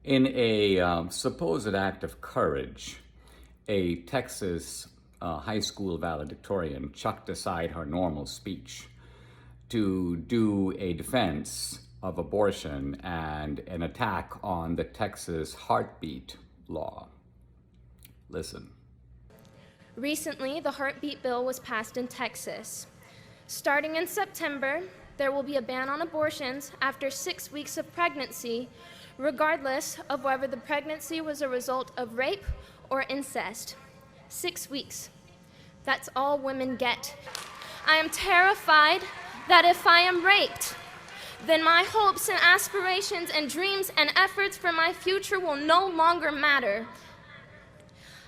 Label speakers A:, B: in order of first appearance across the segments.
A: In a supposed act of courage, a Texas high school valedictorian chucked aside her normal speech to do a defense of abortion and an attack on the Texas heartbeat law. Listen.
B: Recently, the heartbeat bill was passed in Texas. Starting in September, there will be a ban on abortions after 6 weeks of pregnancy, regardless of whether the pregnancy was a result of rape or incest. 6 weeks. That's all women get. I am terrified that if I am raped, then my hopes and aspirations and dreams and efforts for my future will no longer matter.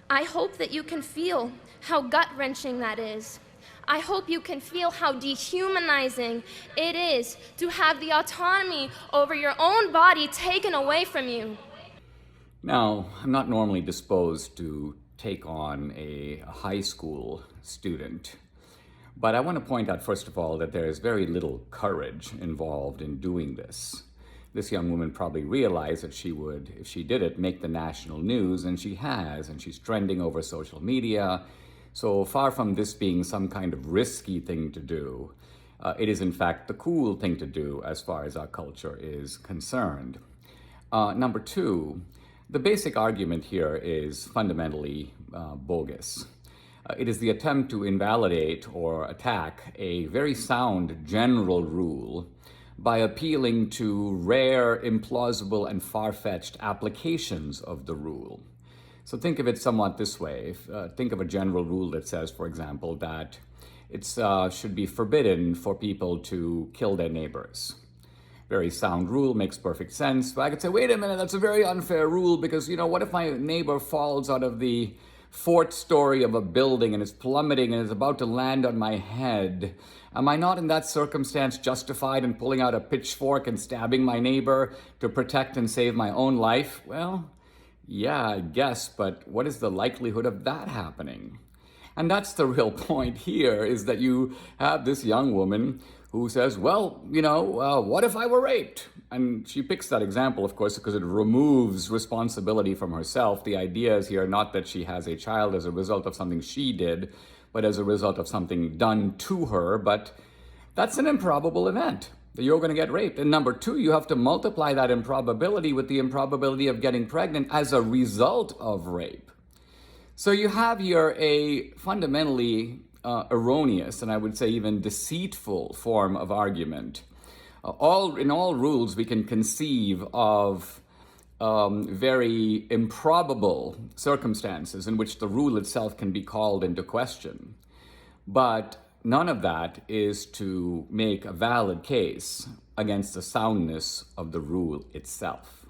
B: I hope that you can feel how gut-wrenching that is. I hope you can feel how dehumanizing it is to have the autonomy over your own body taken away from you.
A: Now, I'm not normally disposed to take on a high school student, but I want to point out, first of all, that there is very little courage involved in doing this. This young woman probably realized that she would, if she did it, make the national news, and she has, and she's trending over social media. So far from this being some kind of risky thing to do, it is in fact the cool thing to do as far as our culture is concerned. Number two, the basic argument here is fundamentally bogus. It is the attempt to invalidate or attack a very sound general rule by appealing to rare, implausible, and far-fetched applications of the rule. So think of it somewhat this way. Think of a general rule that says, for example, that it should be forbidden for people to kill their neighbors. Very sound rule, makes perfect sense. But I could say, wait a minute, that's a very unfair rule because, what if my neighbor falls out of the fourth story of a building and is plummeting and is about to land on my head? Am I not in that circumstance justified in pulling out a pitchfork and stabbing my neighbor to protect and save my own life? Well, yeah, I guess, but what is the likelihood of that happening? And that's the real point here, is that you have this young woman who says, well, what if I were raped? And she picks that example, of course, because it removes responsibility from herself. The idea is here not that she has a child as a result of something she did, but as a result of something done to her. But that's an improbable event, that you're going to get raped. And number two, you have to multiply that improbability with the improbability of getting pregnant as a result of rape. So you have here a fundamentally erroneous, and I would say even deceitful form of argument. In all rules, we can conceive of very improbable circumstances in which the rule itself can be called into question. But none of that is to make a valid case against the soundness of the rule itself.